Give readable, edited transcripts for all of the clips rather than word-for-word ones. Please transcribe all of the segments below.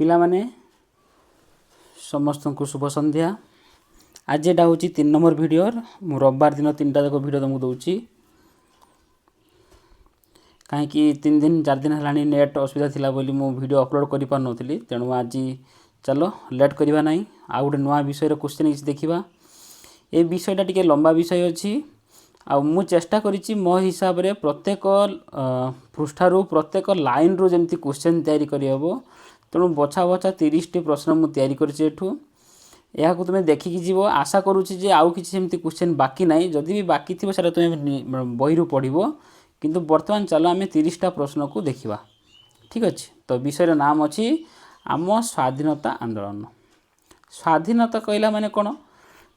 पिला माने समस्त को शुभ संध्या। आज एटा हूँ 3 नंबर वीडियो मु रविवार दिन 3टा जाक वीडियो तुमको दूची कहीं 3 दिन 4 दिन है नेट असुविधा थिला बोली मु वीडियो अपलोड करि पार नथली तेणु आज चलो लेट करवा नहीं आ गोटे नुआ विषय क्वेश्चन किसी देखा। ये विषयटा टिके लंबा विषय अच्छी आ मु चेष्टा करिछि मो हिसाब रे प्रत्येक पृष्ठारू प्रत्येक लाइन रू जमती क्वेश्चन तैयारी करि हबो तेणु बछा बछा 30 टी प्रश्न मु तैयारी करिछि एठू या को तुम देखिकी जीव आशा करुछि जे आउ किछि सेमती क्वेश्चन बाकी नाही जदि भी बाकी थिबो सेटा तुम बही रू पढिबो किंतु वर्तमान चलो आम 30 टा प्रश्न को देखिबा। ठीक अछि तो विषय नाम अछि आम स्वाधीनता आंदोलन। स्वाधीनता कहला माने कोन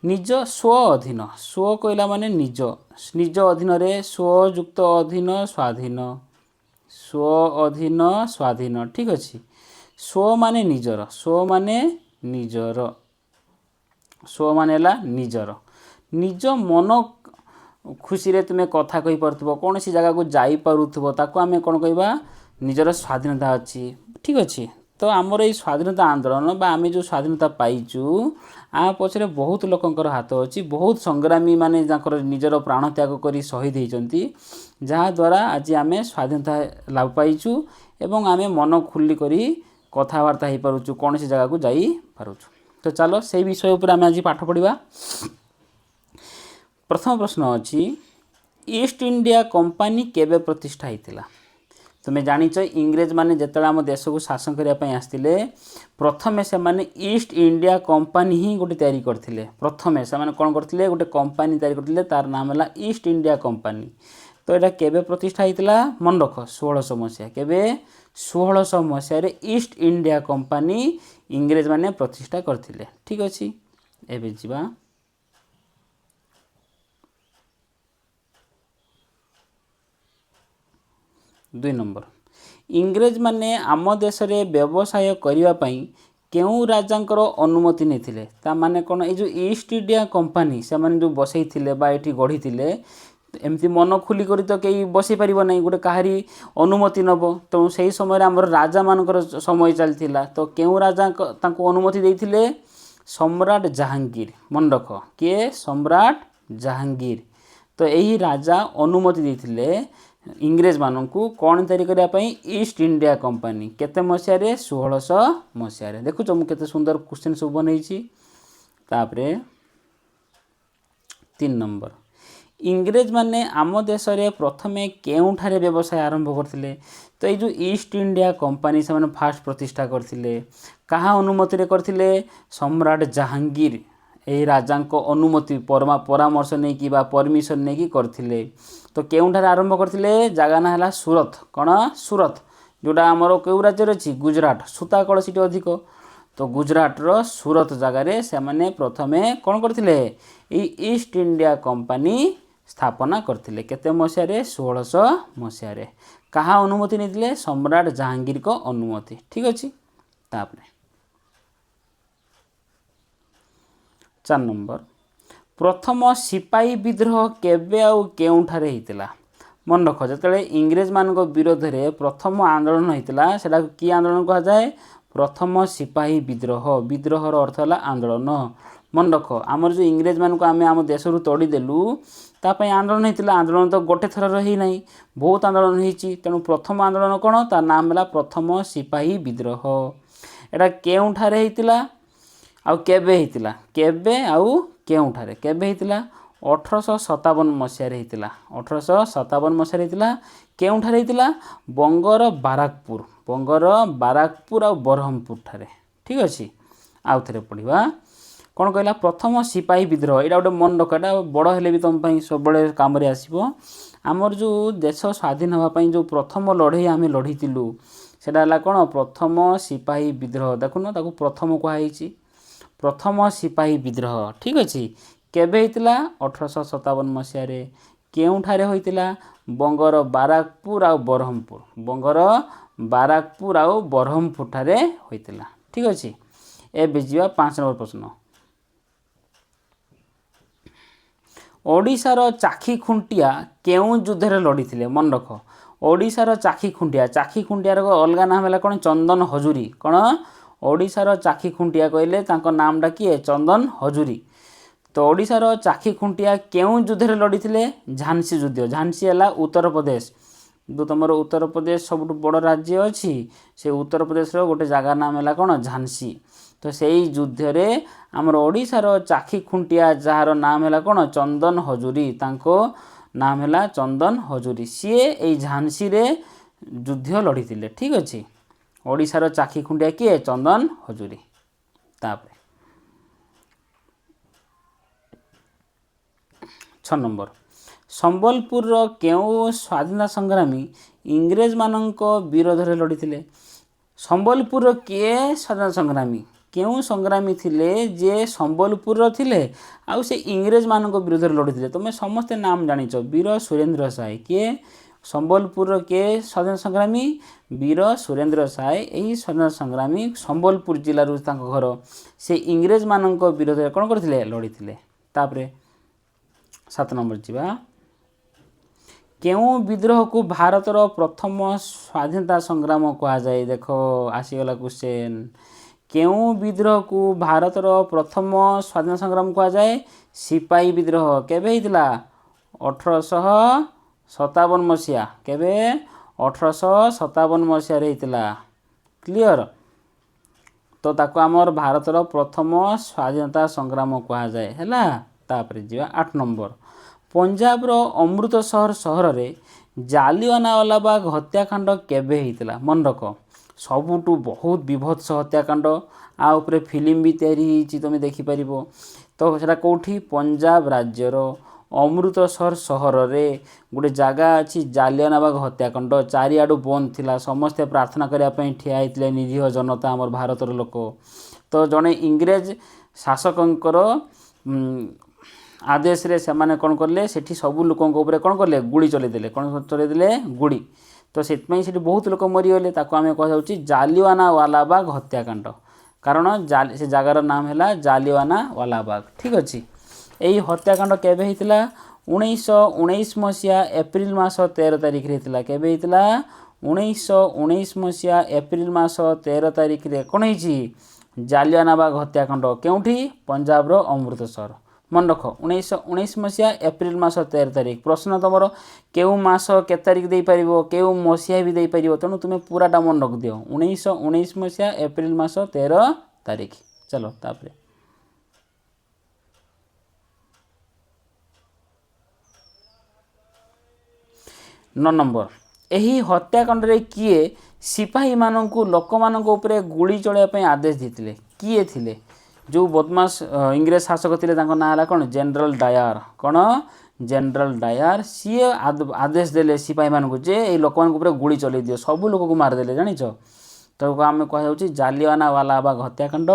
निज स्व अधीन स्व कहला माने निज निज अधीन रे स्व युक्त अधीन स्वाधीन स्व अधीन स्वाधीन। ठीक अछि स्व माने निजर स्व माने निजर स्व माने ला निजर निज मन खुशी रे तुमे कथा कहि परथबो कोन सी जगह को जाई परुथबो ताको आमे कोन कहबा निजर स्वाधीनता अछि। ठीक अछि तो आमर ये स्वाधीनता आंदोलन बा आमे जो स्वाधीनता पाइचु आ पछरे बहुत लोकंकर हाथ अछि बहुत संग्रामी माने जाकर निजर प्राण त्याग करी शहीद होइचंती जहा द्वारा आज आमे स्वाधीनता लाभ पाइचु एवं आमे मन खुली करी कथा वार्ता हे परुचु कोन सी जगह को जाई परुचु। तो चलो से विषय ऊपर आमे आज पाठ पढ़िबा। प्रथम प्रश्न अछि ईस्ट इंडिया कंपनी केबे प्रतिष्ठा हेतिला। तुम्हें जानिच इंग्रेज माने जेतला आम देश को शासन करने ପାଇଁ आस्तिले प्रथमे से माने ईस्ट इंडिया कंपनी ही गोटे तैयारी करथिले। प्रथमे से माने कोन करथिले गोटे कंपनी तैयारी करथिले तार नाम हला ईस्ट इंडिया कंपनी। तो एटा केबे प्रतिष्ठा हेतिला मन रख 1600 मसिया केबे 1600 मसिया रे ईस्ट इंडिया कंपनी इंग्रेज माने प्रतिष्ठा करथिले। ठीक अछि एबे जिबा 2 नंबर इंग्रेज माने आम देश रे व्यवसाय करिवा पई केउ राजांकर अनुमति नेथिले ता माने कोन ए जो ईस्ट इंडिया कंपनी से माने जो बसई थिले बा एठी गढी थिले एमती मन खुली करी तो केई बसई परिबो नै गोटे काहारी अनुमति नबो तो सेही समय रे हमर राजा मानकर समय चलथिला तो केउ राजा तांको अनुमति देथिले सम्राट जहांगीर मन रख के सम्राट जहांगीर। तो एही राजा अनुमति देथिले इंग्रेज माननकु कोन तैयारी करिया पई ईस्ट इंडिया कंपनी केते मसिया रे 1600 मसिया रे। देखु हम केते सुंदर क्वेश्चन सब बनैछि। तापरे 3 नंबर इंग्रेज माने आम देश रे प्रथमे केउठारे व्यवसाय आरंभ करथिले। तो ए जो ईस्ट इंडिया कंपनी से माने फास्ट प्रतिष्ठा करथिले कहा अनुमति रे करथिले सम्राट जहांगीर ए राजा को अनुमति परामर्श नै कि बा परमिशन नै कि करथिले। तो केउठारे आरंभ करथिले जगह ना हला सूरत कोन सूरत जोडा हमरो केउ राज्य रछि गुजरात सूता कळ सिटी अधिक तो गुजरात रो सूरत जगह रे से माने प्रथमे कोन करथिले ई ईस्ट इंडिया कंपनी स्थापना करथिले केते मसिया रे 1600 मसिया रे कहा अनुमति नेथिले सम्राट जहांगीर को अनुमति। ठीक अछि तापरे 4 नंबर प्रथम सिपाही विद्रोह केबे आउ केउठारे हितिला मन रख जतले इंग्रेज मानको विरोध रे प्रथम आंदोलन हितिला सेटा की आंदोलन कहा जाए प्रथम सिपाही विद्रोह विद्रोह रो अर्थ हला आंदोलन। मन रख हमर जो इंग्रेज मानको आमे हम देश रु तोड़ी देलु ता पई आंदोलन हितिला आंदोलन तो गोटे थर रही नाही बहुत आंदोलन हिची तेनु प्रथम आंदोलन कोन तार नाम हला प्रथम सिपाही विद्रोह। एटा केउठारे हितिला आउ केबे हितिला केबे आउ केउठारे केबे हितिला 1857 मसिया रे हितिला 1857 मसिया रे हितिला केउठारे हितिला बंगर बाराकपुर आ बरहमपुर ठारे। ठीक अछि आउ थरे पढिबा कोन कहला प्रथम सिपाही विद्रोह एटा गोटे मन रखटा बड़ हेले भी तुम पई सब बळे काम रे आसीबो। हमर जो देश स्वाधीन हवा पई जो प्रथम लढई आमे लढीतिलु सेटा हला कोन प्रथम सिपाही विद्रोह देखुनो ताको प्रथम को हाइची प्रथम सिपाही विद्रोह। ठीक अछि केबे हितिला 1857 मसिया रे केउठारे होइतिला बंगर बाराकपुर आ बरहमपुर बंगर बाराकपुर आ बरहमपुर ठारे होइतिला। ठीक अछि ए बेजिवा 5 नंबर प्रश्न ओडिसा रो चाखी खुंटिया केउ युद्ध रे लढीथिले मन रख ओडिसा रो चाखी खुंटिया रो अलगा नाम हला कोन चंदन हजूरी कोन ओडिशार चाखी खुंटिया कहले तांको नामटा किए चंदन हजूरी। तो ओडिशार चाखी खुंटिया केउं युद्ध लड़ी थे झांसी युद्ध। झांसी है उत्तर प्रदेश जो तुम उत्तर प्रदेश सब बड़ राज्य अच्छी से उत्तर प्रदेश गोटे जगह नाम है कौन झांसी। तो से युद्ध रे आमर ओडिशार चाखी खुंटिया जार नाम है कौन चंदन हजूरी। तांको नाम है चंदन हजूरी। सी ए झांसी रे युद्ध लड़ी थे। ठीक अच्छे ओडिशार चाखी खुंटिया किए चंदन हजूरी। तापर 6 नंबर संबलपुर केउ स्वाधीनता संग्रामी इंग्रेज मानक विरोध में लड़ी थे। संबलपुर किए स्वाधीनता संग्रामी केउ संग्रामी थिले जे संबलपुर थिले आउ से इंग्रेज मानक विरोध में लड़ी थे। तुम समस्ते नाम जानिच वीर सुरेंद्र साय किए संबलपुर के स्वाधीनता संग्रामी वीर सुरेंद्र साय। यही स्वाधीनता संग्रामी संबलपुर जिलार घर से इंग्रेज मानक विरोध में कौन करथिले लड़ी थे। तापरे 7 नंबर जीवा केउ विद्रोह को भारतर प्रथम स्वाधीनता संग्राम कहा जाए। देखो आसीगला क्वेश्चन केउ विद्रोह को भारतर प्रथम स्वाधीनता संग्राम कहा जाए। सिपाही विद्रोह केबे हितला 1857 मसीहा केबे 1857 मसीहा रे हितला। क्लियर तो ताको आमर भारतर प्रथम स्वाधीनता संग्राम कहा जाए हैला। तापर जीवा 8 नंबर पंजाब रो अमृतसर सहर रे जालियानवाला बाग हत्याकांड केबे हितला। मन रख सबुठू बहुत विभत्स हत्याकांड आ उपरे फिल्म भी तैयारी तुम देखिपर। तो सेटा कौटी पंजाब राज्यर अमृतसर सहर रे गोटे जगह अच्छी जालियानवाला बाग हत्याकांड। चारिआडू बंद थिला समस्ते प्रार्थना करने ठिया होते निरीह जनता आमर भारतर लोक। तो जड़े इंग्रेज शासकंकर आदेश रे से माने कौन करले सेठी सबू लोकों ऊपर कौन करले गुड़ी चलैदेले। कौन चलैदेले गुड़ी। तो से बहुत लोक मरीगले ताको आम कह जालियानवाला बाग हत्याकांड कारण से जगार नाम है जालियानवाला बाग। ठीक अच्छे यही हत्याकांड केबे हितला 1919 मसीहा एप्रिल मास 13 तारिख रे हितला। केबे हितला 1919 मसीहा एप्रिल मास 13 तारिख रे कौन होइछि जालियानवाला बाग हत्याकांड केउठी पंजाब रो अमृतसर। मन रख 1919 मसीहा एप्रिल मास 13 तारिख। प्रश्न तुम केउ मास के तारिख दे पारिबो केउ मसीहा भी दे पारिबो तेणु तुम पूराटा मन रख दियो 1919 मसीहा एप्रिल मास 13 तारिख। चलो तापरे 9 नंबर यही हत्याकांड रे किए सिपाही मानू लोक मानक उपरे गुली चलैया आदेश देते किए थिले। जो बदमाश इंग्रेज शासक थे ना कौन जनरल डायर। कौन जनरल डायर सी आदेश देले सिपाही मानू जे ये लोक मान गुली चलै दियो सबू लोक को मारदेले जानिच। तो आम कह जालियानवाला बाग हत्याकांड।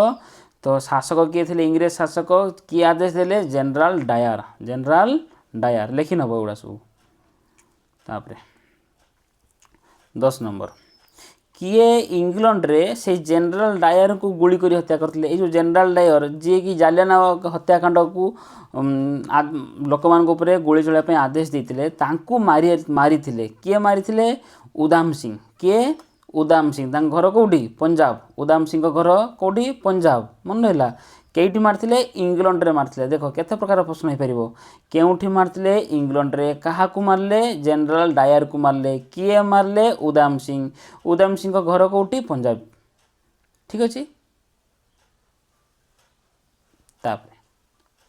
तो शासक किए थे इंग्रेज शासक किए आदेश देले जनरल डायर। जनरल डायर लिखि नब एगुड़ा सब। तापरे 10 नंबर किए इंग्लैंड रे से जनरल डायर को गुली करी हत्या करथिले। ए जो जनरल डायर जे कि जालियानवाला हत्याकांड को लोक मान उपरे गुली चलैया पे आदेश देथिले तांकू मारिथिले। किए मारिथिले उदाम सिंह। किए उदाम सिंह तांक घर कोठी पंजाब। उदाम सिंह घर कोठी पंजाब। मन रहिला केइठी मारथिले इंग्लैंड रे मारथिले। देखो केते प्रकार प्रश्न हो परिबो केउठी मारथिले इंग्लैंड रे काहा को मारले जनरल डायर को मारले। किए मारले उदाम सिंह। उदाम सिंह घर कोठी पंजाब। ठीक अछि। तापर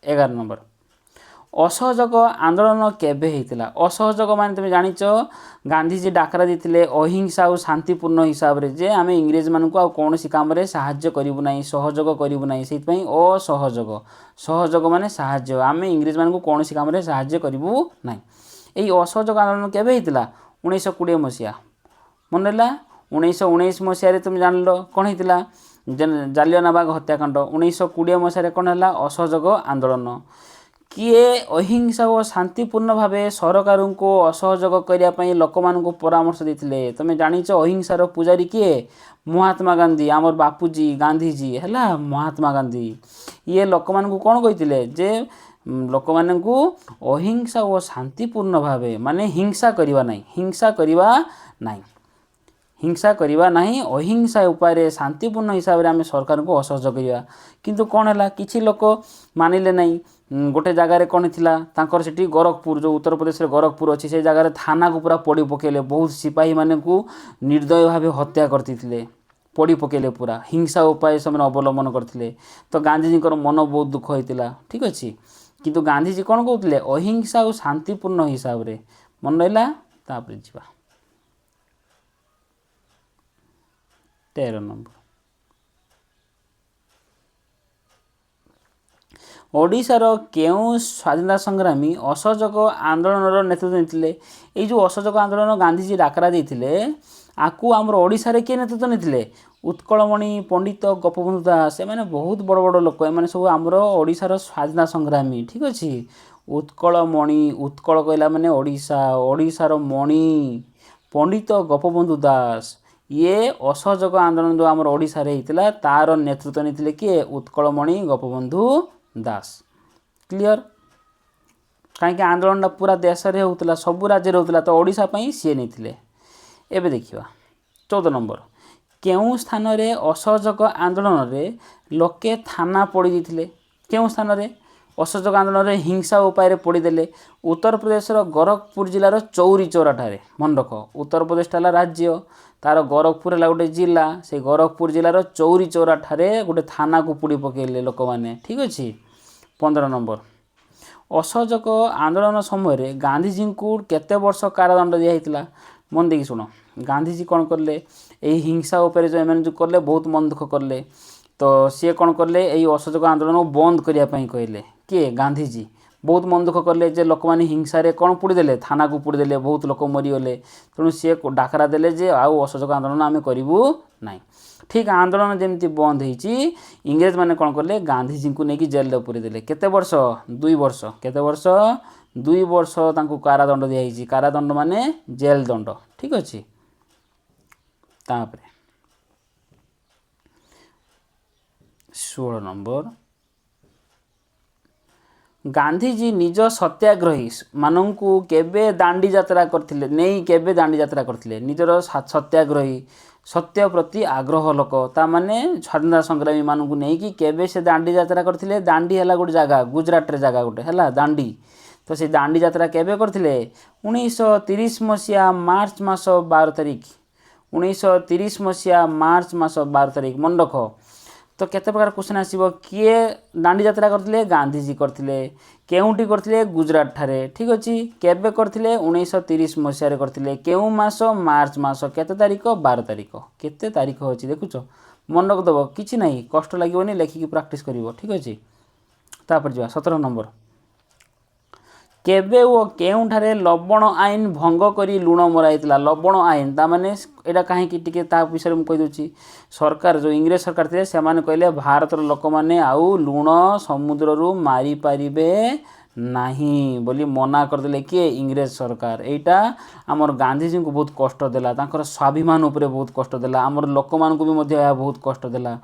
11 नंबर असहयोग आंदोलन केबे हेतिला। असहयोग माने तुम जानिच गांधीजी डाकरा देथिले अहिंसा और शांतिपूर्ण हिसाब रे जे आमे इंग्रेज मान को कौन सी काम रे साहाय्य करिवु नाही सहयोग करिवु नाही सेति पई असहयोग। सहयोग माने साहाय्य आमे इंग्रेज मान को कौन सी काम रे साहाय्य करिवु नाही। एई असहयोग आंदोलन केबे हेतिला 1920 मसीहा। मन रहला 1919 मसीहा रे तुम जानलो कौन हेतिला जालियानवाला बाग हत्याकांड। 1920 मसीहा रे कौन हला असहयोग आंदोलन। किए अहिंसा और शांतिपूर्ण भाव सरकार को असहयोग करने लोक मान परामर्श देते। तुम जानिच अहिंसार पूजारी किए महात्मा गांधी। आमर बापूजी गांधीजी है महात्मा गांधी। ये लोक मान कौन कहते जे लोक मान अहिंसा और शांतिपूर्ण भाव माने हिंसा करवा नहीं। हिंसा करवा नहीं। हिंसा करवा नहीं अहिंसा उपाय शांतिपूर्ण हिसाब से आम सरकार को असहयोग करवा किंतु कौन है किसी लोक मानिले नहीं गोटे जगार कौन थिला तांकर सेठी गोरखपुर जो उत्तर प्रदेश रे गोरखपुर अच्छी से जगार थाना को पूरा पोड़ी पकेले बहुत सिपाही माने को निर्दय भाव हत्या करते पोड़ी पकेले पूरा हिंसा उपाय से अवलंबन करते तो गांधीजी मन बहुत दुख होता ठीक अच्छे किंतु गांधीजी कौन कहते अहिंसा और शांतिपूर्ण हिसाब से मन रहा तापर जीवा 13 नंबर ओडिशार केउं स्वाधीनता संग्रामी असहयोग आंदोलन नेतृत्व नेतिले ये जो असहयोग आंदोलन गांधीजी डाकरा देते आकु आमर ओडिशा रे किए नेतृत्व नेतिले उत्कलमणि पंडित गोपबंधु दास एमाने बहुत बड़ बड़ लोक एमाने सब आमर ओडिशार स्वाधीनता संग्रामी ठीक अच्छे उत्कलमणि उत्कल कहला माने ओडिशा ओडिशार मणि पंडित गोपबंधु दास ये असहयोग आंदोलन जो आमर ओडिशा रे हितला तार नेतृत्व नेतिले किए उत्कलमणि गोपबंधु दास क्लियर कहीं आंदोलन पूरा देश में होता सबू राज्य होता तो ओडिशा पई सी नहीं एबे देखिवा 14 नंबर केउं स्थान रे असहयोग आंदोलन रे लोके थाना पोड़ी देथिले केउं स्थान रे असहयोग आंदोलन रे हिंसा उपाय पोड़ीदेले उत्तर प्रदेश गोरखपुर जिलार चौरी चौरा ठारे मन रख उत्तर प्रदेश है राज्य तार गोरखपुर है गोटे जिला से गोरखपुर जिलार चौरी चौरा ठारे गोटे थाना को पोड़ी पकेले लोक मैंने ठीक अच्छे 15 नंबर असहयोग आंदोलन समय गांधीजी को केते वर्ष कारादंड दिया मन देखिए शुण गांधीजी कौन करले यही हिंसा उपर जो एम जो कले बहुत मन दुख करले तो सी कौन करले यही असहयोग आंदोलन को बंद करने कहले किए गांधीजी बहुत मन दुख करले जे लोक मैंने हिंसा रे कौन पोड़ीदेले थाना को पोड़ीदेले बहुत लोक मरीगले तेणु सी डाकरा देले जे आउ असहयोग आंदोलन आम करूँ ना ठीक आंदोलन जमी बंद होती इंग्रेज मैंने कौन कले गांधीजी को लेकिन जेल पूरीदेले केते वर्ष 2 वर्ष केते वर्ष 2 वर्ष तांको कारादंड दिया कारादंड माने जेल दंड ठीक अच्छे तापरे 16 नंबर गांधीजी निज सत्याग्रही मानू केबे दांडी यात्रा करथिले नहीं केबे दांडी यात्रा करथिले निजर सत्याग्रही सत्य प्रति आग्रह लोक ता माने स्वाधीनता संग्रामी मानू नहीं कि केबे से दांडी यात्रा करथिले दांडी है गोटे जगह गुजरात रे जगह गोटे है दांडी तो से दांडी यात्रा केबे करथिले 1930 मसीहा मार्च मास 12 तारिख 1930 मसीहा मार्च मास 12 तारिख मन रख तो केते प्रकार क्वेश्चन आसीबो किए दांडी यात्रा करथिले गांधीजी करथिले केउंटी करथिले गुजरात ठारे ठीक अछि केबे करथिले 1930 मसीहा रे करथिले केउ मास मार्च मास केते तारिख 12 तारिख केते तारिख अछि देखुचो मन रख दबो किछि नाही कष्ट लागिवनी लेखिकी प्रैक्टिस करिवो ठीक अछि तापर जा 17 नंबर केबे वो केउठारे लवण आईन भंग करी लुण मराइला लवण आईन ता माने एटा काहे कि टिके ता विषय में कहि दोची सरकार जो इंग्रेज सरकार थे से माने कहले भारतर लोक माने आउ लुण समुद्र रु मारी पारिबे नहीं बोली मना करदेले किए इंग्रेज सरकार एटा आमर गांधीजी को बहुत कष्ट देला तांकर स्वाभिमान उपरे बहुत कष्ट देला आमर लोक मान को भी मध्य बहुत कष्ट देला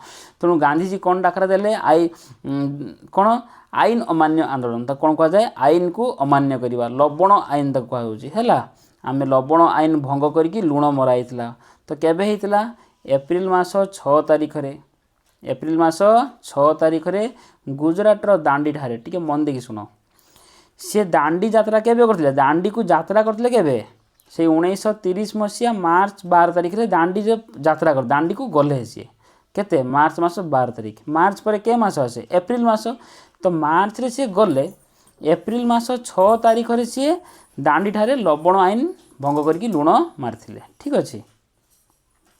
तेणु गांधीजी कौन डाकरा देले आई कौन आईन अमान्य आंदोलन तो कौन कह जाए आईन को अमान्य करवा लवण आईन तक कहला आम लवण आईन भंग करके लुण मराइला तो केबे हेतिला एप्रिल मास 6 तारिख रे एप्रिल मास 6 तारिख रे गुजरात रो दांडी ठारे टिके मन देखि सुनो से दांडी यात्रा केबे करथिले दांडी को यात्रा करथिले केबे से 1930 मसीहा मार्च 12 तारिख रे दांडी जो यात्रा कर दांडी को गले सी केते मार्च मास 12 तारिख मार्च पर के मास आसे एप्रिल मास तो मार्च रे से गले एप्रिल मास 6 तारिख रे से दांडी ठारे लवण आईन भंग करके लुण मारथिले ठीक अछि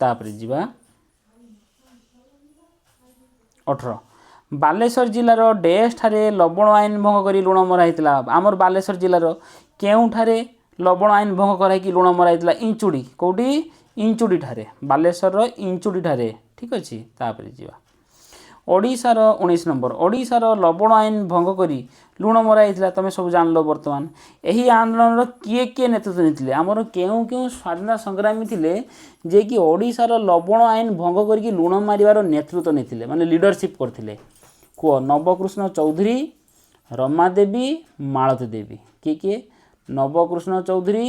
तापरे जीवा 18 बालेश्वर जिलार डेस ठारे लवण आईन भंग करी लुण मराइतला आमर बालेश्वर जिलार केउठारे लवण आईन भंग कराई लुण मराइतला इंचुड़ी कोडी इंचुड़ी ठारे बालेश्वर इंचुड़ी ठारे ठीक अछि तापरे जीवा ओडिशार 19 नंबर ओडिशार लवण आईन भंग करी लुण मराइतला तमे सब जानलो वर्तमान एही आंदोलन किए किए नेतृत्व नेतिले आमर केउ केउ स्वाधीनता संग्रामी थिले जे कि ओडिशार लवण आईन भंग करके लुण मारिवार नेतृत्व नेतिले माने लीडरशिप करथिले को नवकृष्ण चौधरी रमादेवी मालती देवी किए किए नवकृष्ण चौधरी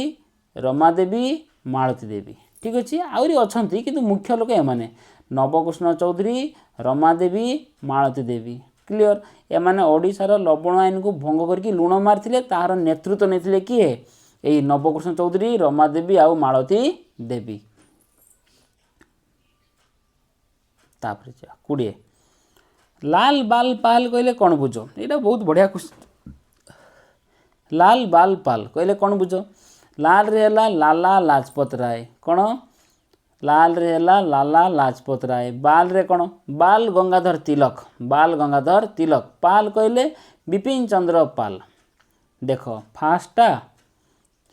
रमादेवी मालती देवी ठीक अच्छे आहरी अच्छा कि मुख्य लोक एमाने नवकृष्ण चौधरी रमादेवी मालती देवी क्लियर एमाने ओडिशार लवण आईन को भंग करके लुण मारी तार नेतृत्व नहीं किए यही नवकृष्ण चौधरी रमादेवी आउ मालती देवी तापर 20 लाल बाल पाल कहले कौन बुझ यहाँ बहुत बढ़िया क्वेश्चन लाल बाल पाल कहले कौन बुझ लाल रे हला लाला लाजपत राय कौन लाल रे हला लाला लाजपत राय बाल रे कौन बाल गंगाधर तिलक पाल कहले विपिन चंद्र पाल देख फास्टा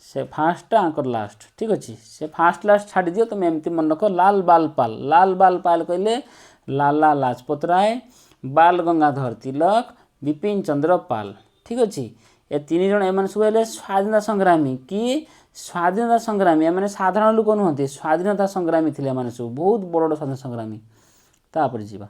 से फास्टा आंकर लास्ट ठीक अच्छे से फास्ट लास्ट छाड़ दियो तुम एमती मन रख लाल बाल पाल कहले लाला लाजपत राय बाल गंगाधर तिलक विपिन चंद्र पाल ठीक अच्छे ए तीन जन एम सब है स्वाधीनता संग्रामी कि स्वाधीनता संग्रामी एम साधारण लोक नुहति स्वाधीनता संग्रामी थे सब बहुत बड़ स्वाधीनता संग्रामी तापर जीवा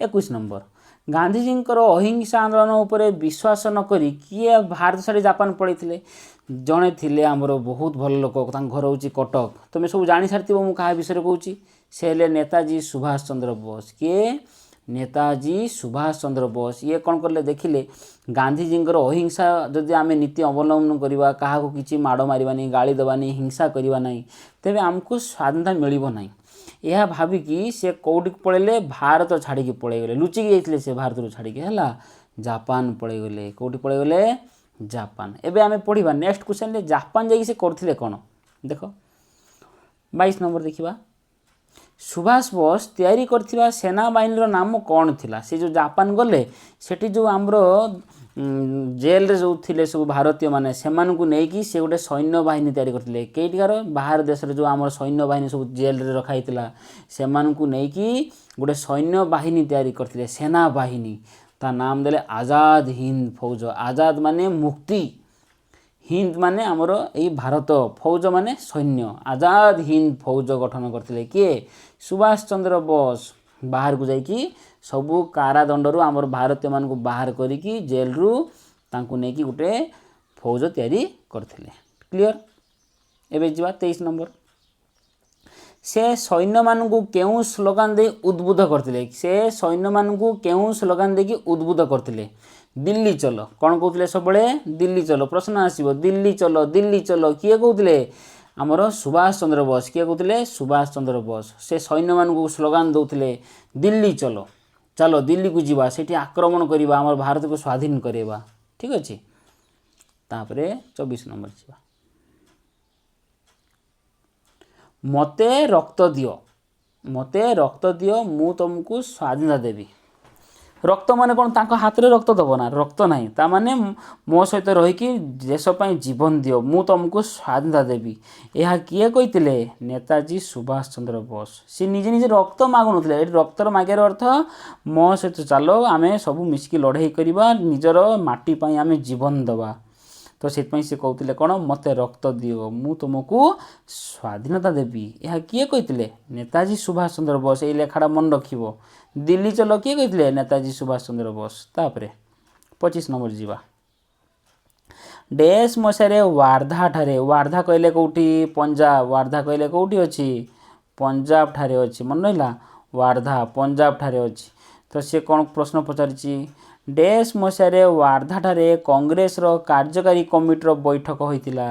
21 नंबर गांधीजी अहिंसा आंदोलन उपर विश्वास नक किए भारत छाड़ी जापान पड़े जड़े थे आमर बहुत भल लोक घर हूँ कटक तुम सब जानी सारी मुझे क्या विषय कहूँ से हेले नेताजी सुभाष चंद्र बोस किए नेताजी सुभाष चंद्र बोस ये कौन कले देखिले गांधीजी अहिंसा जदि आम नीति अवलंबन करवा क्या किसी माड़ मारवानी गाड़ी देवानी हिंसा करवा ना तेज आमको स्वाधीनता मिलना यह भाविकी से कौटी पड़े भारत छाड़ी पलैगले लुचिकी जाते से भारत छाड़ी है जापान पलैगले कौटी पलैगले जापान एवं आम पढ़ा नेक्स्ट क्वेश्चन जापान जाकि से करथिले कौन देख 22 नंबर देखा सुभाष बोस तैयारी करथिबा सेना बाहिनी नाम कौन थिला से जो जापान गले सेठी जो आमर जेल रे जो थिले सब भारतीय माने सेमान को नेकी से गोटे सैन्य बाहिनी तैयारी करथिले केटिकार बाहर देश रे जो आमर सैन्य बाहिनी सब जेल रे रखा हितला सेमान को नेकी गोटे सैन्य बाहिनी तैयारी करथिले सेना बाहिनी ता नाम देले आजाद हिंद फौज आजाद माने मुक्ति हिंद माने आमर यही भारत फौज माने सैन्य आजाद हिंद फौज गठन करथिले किए सुभाष चंद्र बोस बाहर को जाइकी सबू कारादंडरू आमर भारतीय मान को बाहर करिकी जेल रु तांको नेकी गुटे फौज तैयारी करथिले क्लियर एबे जीवा 23 नंबर से सैन्य मान को केउ स्लोगान दे उद्बुद्ध करथिले से सैन्य मान को केउ स्लोगान दे कि उद्बुद्ध करथिले दिल्ली चलो कौन कहते सब दिल्ली चलो प्रश्न आसो दिल्ली चलो किए कहते आमर सुभाष चंद्र बोस किए कहते सुभाष चंद्र बोस से सैन्य मान को स्लोगान दौले दिल्ली चलो चलो दिल्ली को जीवा सेठी आक्रमण करवा आमर भारत को स्वाधीन करवा ठीक अच्छे तापर 24 नंबर जीवा मते रक्त दियो मु तुमको स्वाधीनता देवी रक्त माने कौन तांको हाथ रे रक्त दब ना रक्त नहीं ता माने मो सहित रहीकि देशपाई जीवन दियो मु तुमको स्वाधीनता देवी यह किए कहते नेताजी सुभाष चंद्र बोस सी निजे निजे रक्त मागु नथिले रक्तर मागियार अर्थ मो सहित चलो आमे सब मिसिकी लड़ाई करवा निजर माटी पाई आमे जीवन दबा तो से कहते कौन मते रक्त दियो मु तुमको स्वाधीनता देवी यह किए कहते नेताजी सुभाष चंद्र बोस ये लेखाटा मन रखिबो दिल्ली चलो किए कहते नेताजी सुभाष चंद्र बोस तापर 25 नंबर जीवा डैश मसीह वार्धा ठारे वार्धा कहले कौटी पंजाब वार्धा कहले कौटी अच्छी पंजाब ठारे अच्छी मन रहा वार्धा पंजाब ठारे अच्छी तो सी कौन प्रश्न पचारि डैश मसीह वार्धा ठारे कांग्रेस रो कार्यकारी कमिटी बैठक होइतिला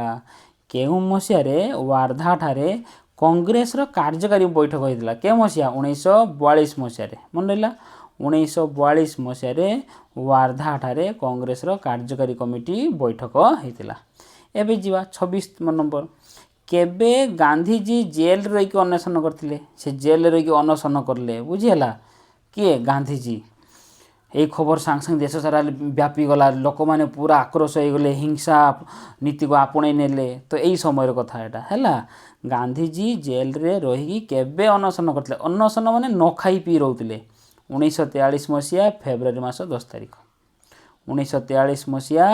केउ मसीह वार्धा ठारे कांग्रेस रो कार्यकारी बैठक होइतिला के मसीहा 1942 मसीह मन रहा 1942 मसीह वार्धा ठारे कांग्रेस रो कार्यकारी कमिटी बैठक होइतिला एबे जीवा 26 नंबर केबे गांधीजी जेल रे रही अन्वेषण करथिले से जेल रे रही अन्वेषण करले बुझिला किए गांधीजी यही खबर सांग सांग देश सारा व्यापी गला लोक मैंने पूरा आक्रोश हो गले हिंसा नीति को आपणे नेले तो यही समय कथा यहाँ है गांधीजी जेल रे रही केबे अनशन करते अनशन माने न खाई पी रोते 1943 मसीहा फेब्रुआरी मास 10 तारिख 1943 मसीहा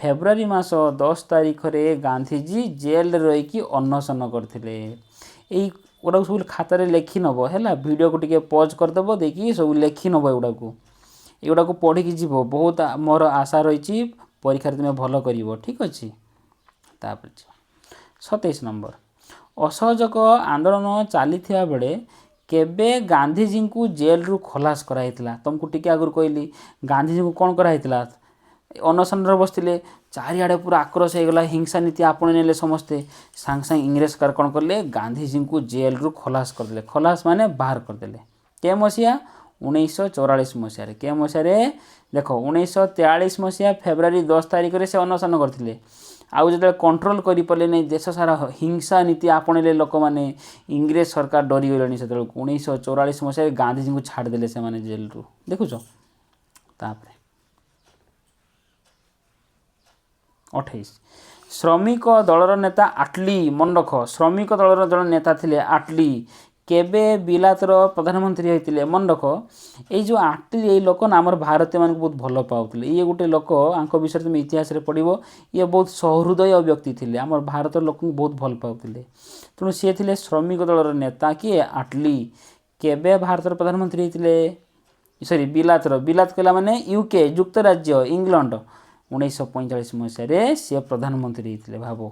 फेब्रुआरी मास 10 तारिख रे गांधीजी जेल रे रही अनशन करते यही गोटा सब खातार लेखि नब है वीडियो को टिके पॉज करदेव देखिए सब लेखि नब एगुड़ा को पढ़ी जीव बहुत मोर आशा रही परीक्षा तुम्हें भल कर ठीक अच्छे तापर 27 नंबर असहयोग आंदोलन चली बेले केबे गांधीजी को जेल रु खलास कराइला तुमको टिके आगुरी कहली गांधीजी को कौन कराइला अनशन बसते चारिआडे पूरा आक्रोश होगा हिंसा नीति आपण ने समस्ते सांग सांग इंग्रेज कार कौन कले गांधीजी को जेल रु खलास करदे खलास माने बाहर करदे के मसीहा 1944 मसीह के मसीह देख 1943 मसीहा फेब्रुआरी 10 तारिख से अनशन करते आउ जो कंट्रोल करें नहीं देश सारा हिंसा नीति आपणे लोक मैंने इंग्रेज सरकार डरीगले से 1944 मसीह गांधीजी को छाड़देले से माने जेल रु देखुच 28 श्रमिक दलर नेता आटली मन रख श्रमिक दलर जन नेता थिले आटली केबे बिलातर प्रधानमंत्री होते मन रख ये जो आटली ये लोक ना आम भारतीय मान बहुत भल पाते ये गोटे लोक आंक विषय तुम इतिहास पढ़ो ये बहुत सहृदय व्यक्ति थे आम भारत लोक बहुत भल पाते तेणु सी थे श्रमिक दलर नेता किए आटली केबे भारत प्रधानमंत्री होते सॉरी बिलातर बिलात कहला माने यूके युक्तराज्य इंग्लैंड 1945 मसीह सी प्रधानमंत्री होते भाव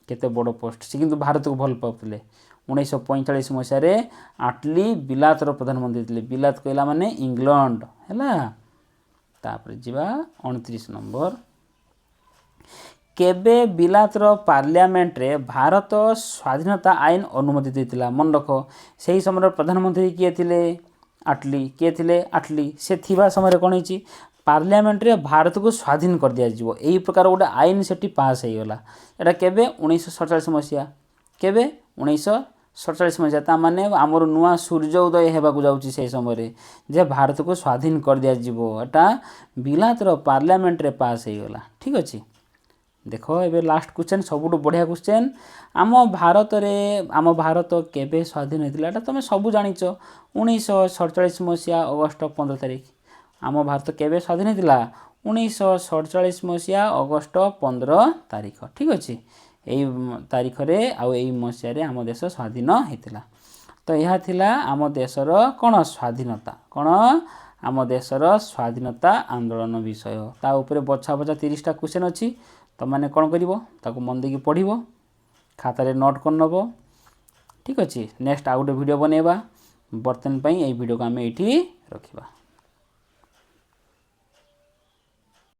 केते बड़ पोस्ट सी किंतु भारत को भल पाते 1945 मसीह आटली बिलातर प्रधानमंत्री थे बिलात कहला माने इंग्लैंड है तापर जीवा 29 नंबर केबे बिलातर पार्लियामेंट रे भारत स्वाधीनता आईन अनुमति देता मन रख से समय प्रधानमंत्री किए थिले आटली किए थिले आटली से थिबा समय कौन होती पार्लियामेंट रे भारत को स्वाधीन कर दिया जीवो एही प्रकार गोटे आईन सेठी पास हो गला एटा केबे 1947 मसीहा केबे 1947 मसीहा ता माने आमर नुआ सूर्य उदय हेबाकू जाउची से समय जे भारत को स्वाधीन कर दिया जीवो एटा बिलातर पार्लियामेंट रे पास हो गला ठीक अछि देख एबे लास्ट क्वेश्चन सबुठु बढ़िया क्वेश्चन आम भारत केबे स्वाधीन होइतिला एटा तुम सब जानिच 1947 मसीहा अगस्त 15 तारिख आम भारत केबे स्वाधीन होइतिला 1947 मसीहा अगस्त 15 तारिख ठीक अच्छे यही तारिख रे आउ यही मसीह रे आम देश स्वाधीन होइतिला तो यह थिला आम देशर कौन स्वाधीनता कौन आम देशर स्वाधीनता आंदोलन विषय ता उपरे बछा बछा 30टा क्वेश्चन अच्छी तुम मैंने कौन कर मन देकी पढ़ खातार नोट कर नब ठीक अच्छे नेक्स्ट आउ गोटे वीडियो बनैबा बर्तन यही वीडियो को आम ये रखा।